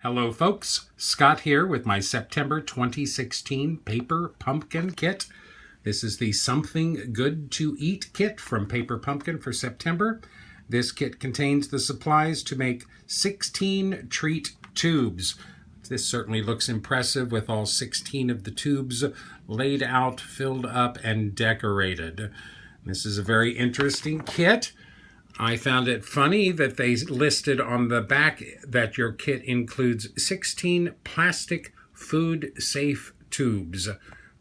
Hello folks, Scott here with my September 2016 Paper Pumpkin Kit. This is the Something Good to Eat kit from Paper Pumpkin for September. This kit contains the supplies to make 16 treat tubes. This certainly looks impressive with all 16 of the tubes laid out, filled up, and decorated. This is a very interesting kit. I found it funny that they listed on the back that your kit includes 16 plastic food-safe tubes.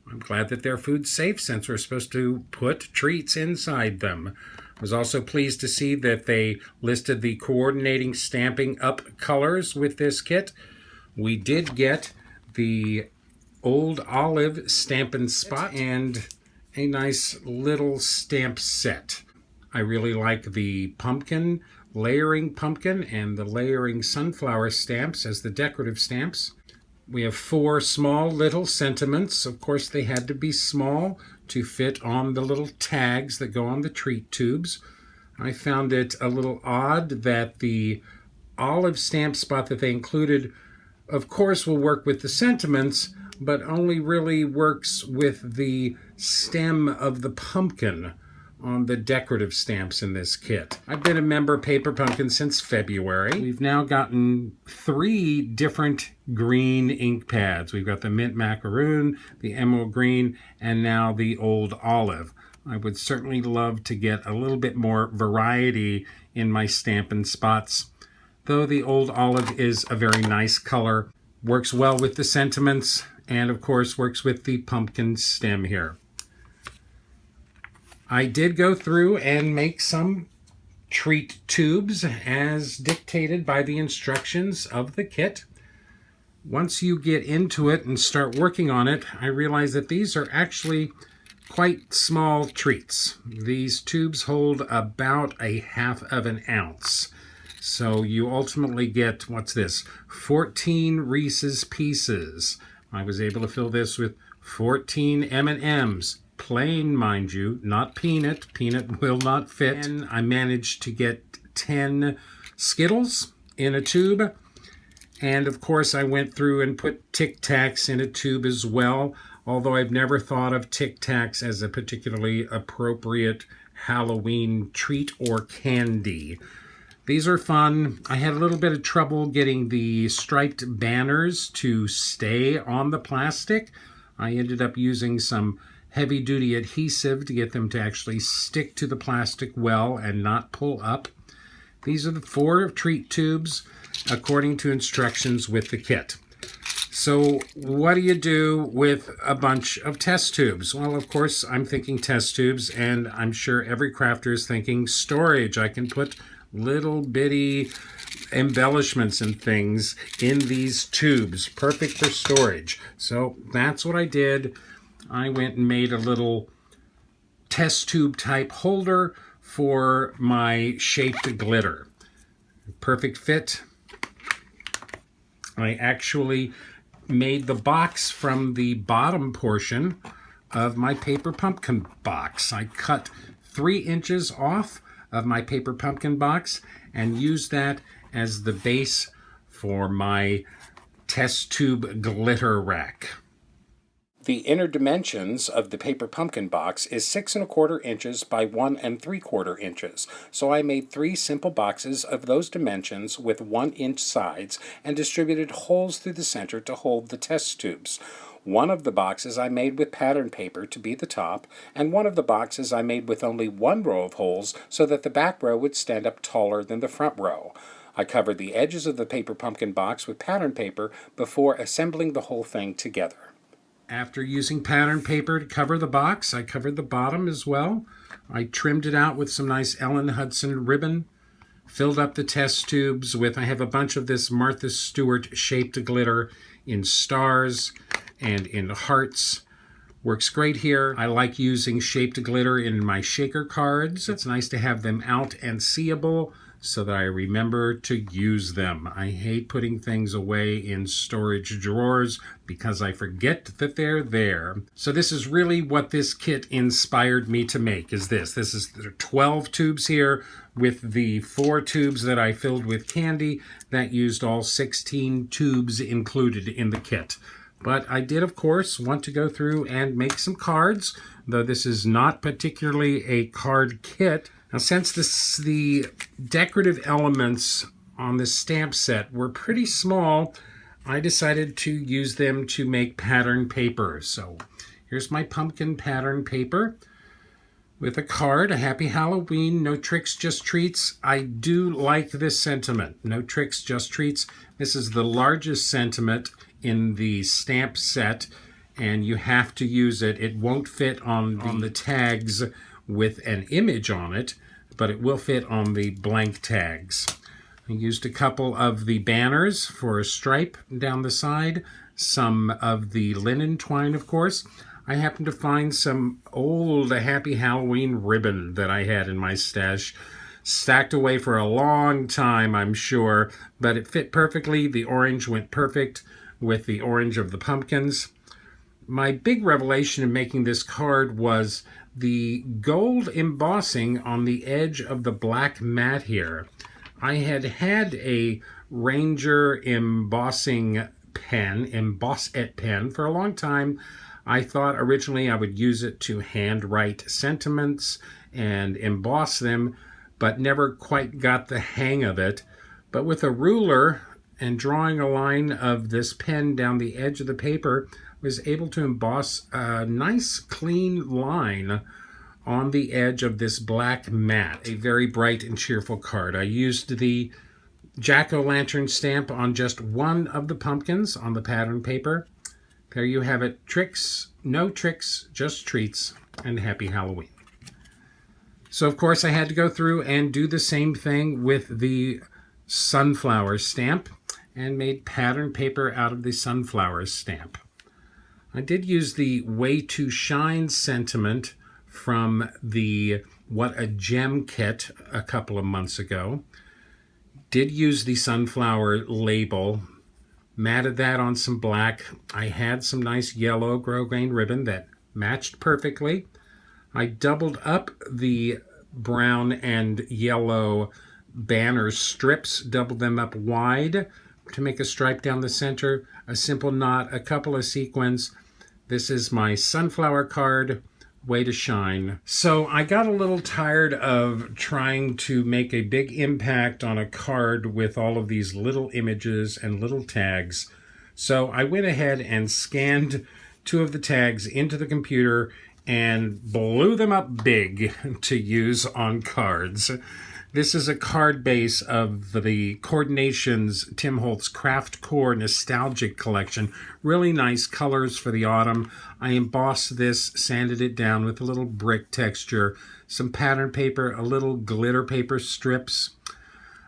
I'm glad that they're food safe since we're supposed to put treats inside them. I was also pleased to see that they listed the coordinating Stampin' Up colors with this kit. We did get the Old Olive Stampin' Spot and a nice little stamp set. I really like the pumpkin, layering pumpkin, and the layering sunflower stamps as the decorative stamps. We have 4 small little sentiments. Of course, they had to be small to fit on the little tags that go on the treat tubes. I found it a little odd that the olive stamp spot that they included, of course, will work with the sentiments, but only really works with the stem of the pumpkin on the decorative stamps in this kit. I've been a member of Paper Pumpkin since February. We've now gotten 3 different green ink pads. We've got the mint macaroon, the emerald green, and now the old olive. I would certainly love to get a little bit more variety in my Stampin' Spots, though the old olive is a very nice color, works well with the sentiments, and of course works with the pumpkin stem here. I did go through and make some treat tubes as dictated by the instructions of the kit. Once you get into it and start working on it, I realized that these are actually quite small treats. These tubes hold about a half of an ounce. So you ultimately get, 14 Reese's Pieces. I was able to fill this with 14 M&Ms. Plain, mind you, not peanut. Peanut will not fit. And I managed to get 10 Skittles in a tube. And of course, I went through and put Tic Tacs in a tube as well, although I've never thought of Tic Tacs as a particularly appropriate Halloween treat or candy. These are fun. I had a little bit of trouble getting the striped banners to stay on the plastic. I ended up using some heavy-duty adhesive to get them to actually stick to the plastic well and not pull up. These are the 4 treat tubes according to instructions with the kit. So what do you do with a bunch of test tubes? Well, of course, I'm thinking test tubes, and I'm sure every crafter is thinking storage. I can put little bitty embellishments and things in these tubes, perfect for storage. So that's what I did. I went and made a little test tube type holder for my shaped glitter. Perfect fit. I actually made the box from the bottom portion of my Paper Pumpkin box. I cut 3 inches off of my Paper Pumpkin box and used that as the base for my test tube glitter rack. The inner dimensions of the Paper Pumpkin box is 6 1/4 inches by 1 3/4 inches. So I made 3 simple boxes of those dimensions with 1-inch sides and distributed holes through the center to hold the test tubes. One of the boxes I made with pattern paper to be the top, and one of the boxes I made with only 1 row of holes so that the back row would stand up taller than the front row. I covered the edges of the Paper Pumpkin box with pattern paper before assembling the whole thing together. After using pattern paper to cover the box, I covered the bottom as well. I trimmed it out with some nice Ellen Hudson ribbon, filled up the test tubes with, I have a bunch of this Martha Stewart shaped glitter in stars and in hearts. Works great here. I like using shaped glitter in my shaker cards. It's nice to have them out and seeable so that I remember to use them. I hate putting things away in storage drawers because I forget that they're there. So this is really what this kit inspired me to make, is this. This is the 12 tubes here with the 4 tubes that I filled with candy. That used all 16 tubes included in the kit. But I did, of course, want to go through and make some cards, though this is not particularly a card kit. Now, since the decorative elements on this stamp set were pretty small, I decided to use them to make pattern paper. So here's my pumpkin pattern paper with a card, a happy Halloween, no tricks, just treats. I do like this sentiment, no tricks, just treats. This is the largest sentiment in the stamp set, and you have to use it. It won't fit on the tags with an image on it, but it will fit on the blank tags. I used a couple of the banners for a stripe down the side, some of the linen twine, of course. I happened to find some old Happy Halloween ribbon that I had in my stash, stacked away for a long time, I'm sure, but it fit perfectly. The orange went perfect with the orange of the pumpkins. My big revelation in making this card was the gold embossing on the edge of the black mat here. I had a Ranger embossing pen, Emboss-It pen, for a long time. I thought originally I would use it to handwrite sentiments and emboss them, but never quite got the hang of it. But with a ruler and drawing a line of this pen down the edge of the paper, was able to emboss a nice clean line on the edge of this black mat. A very bright and cheerful card. I used the jack-o'-lantern stamp on just one of the pumpkins on the pattern paper. There you have it. Tricks, no tricks, just treats, and happy Halloween. So of course I had to go through and do the same thing with the sunflower stamp and made pattern paper out of the sunflower stamp. I did use the Way to Shine sentiment from the What a Gem kit a couple of months ago. Did use the sunflower label, matted that on some black. I had some nice yellow grosgrain ribbon that matched perfectly. I doubled up the brown and yellow banner strips, doubled them up wide to make a stripe down the center, a simple knot, a couple of sequins. This is my sunflower card, Way to Shine. So I got a little tired of trying to make a big impact on a card with all of these little images and little tags. So I went ahead and scanned 2 of the tags into the computer and blew them up big to use on cards. This is a card base of the Coordinations Tim Holtz Craft Core Nostalgic Collection. Really nice colors for the autumn. I embossed this, sanded it down with a little brick texture, some pattern paper, a little glitter paper strips.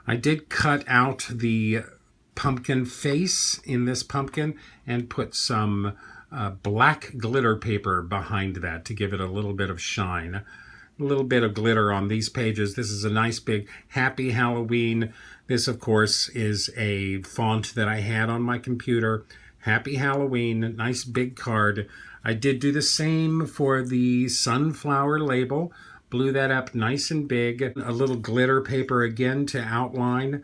I did cut out the pumpkin face in this pumpkin and put some black glitter paper behind that to give it a little bit of shine. A little bit of glitter on these pages. This is a nice big Happy Halloween. This, of course, is a font that I had on my computer. Happy Halloween, nice big card. I did do the same for the sunflower label. Blew that up nice and big. A little glitter paper again to outline.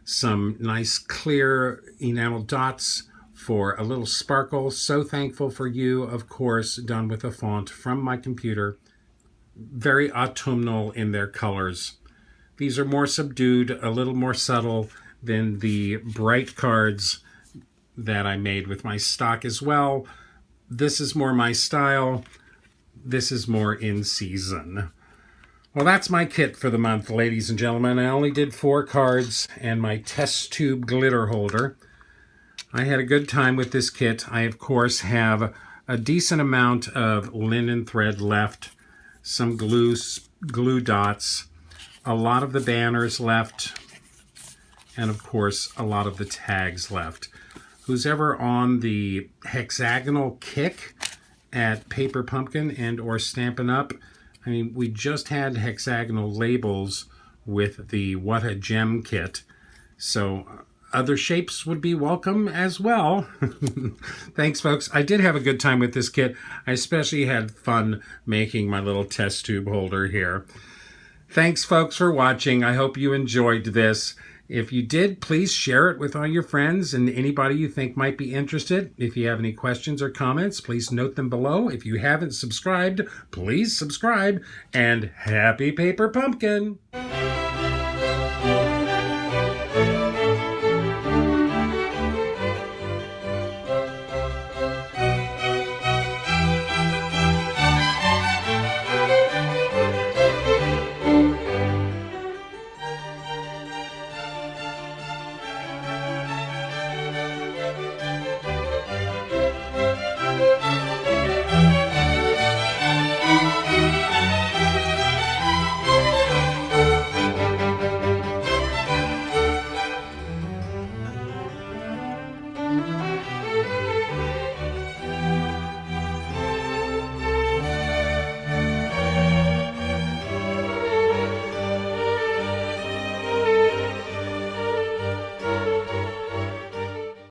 Some nice clear enamel dots for a little sparkle. So thankful for you, of course, done with a font from my computer. Very autumnal in their colors. These are more subdued, a little more subtle than the bright cards that I made with my stock as well. This is more my style. This is more in season. Well, that's my kit for the month, ladies and gentlemen. I only did 4 cards and my test tube glitter holder. I had a good time with this kit. I, of course, have a decent amount of linen thread left, some glue dots, a lot of the banners left, and of course a lot of the tags left. Who's ever on the hexagonal kick at Paper Pumpkin and or Stampin' Up! I mean, we just had hexagonal labels with the What a Gem kit. So other shapes would be welcome as well. Thanks, folks. I did have a good time with this kit. I especially had fun making my little test tube holder here. Thanks, folks, for watching. I hope you enjoyed this. If you did, please share it with all your friends and anybody you think might be interested. If you have any questions or comments, please note them below. If you haven't subscribed, please subscribe. And happy Paper Pumpkin!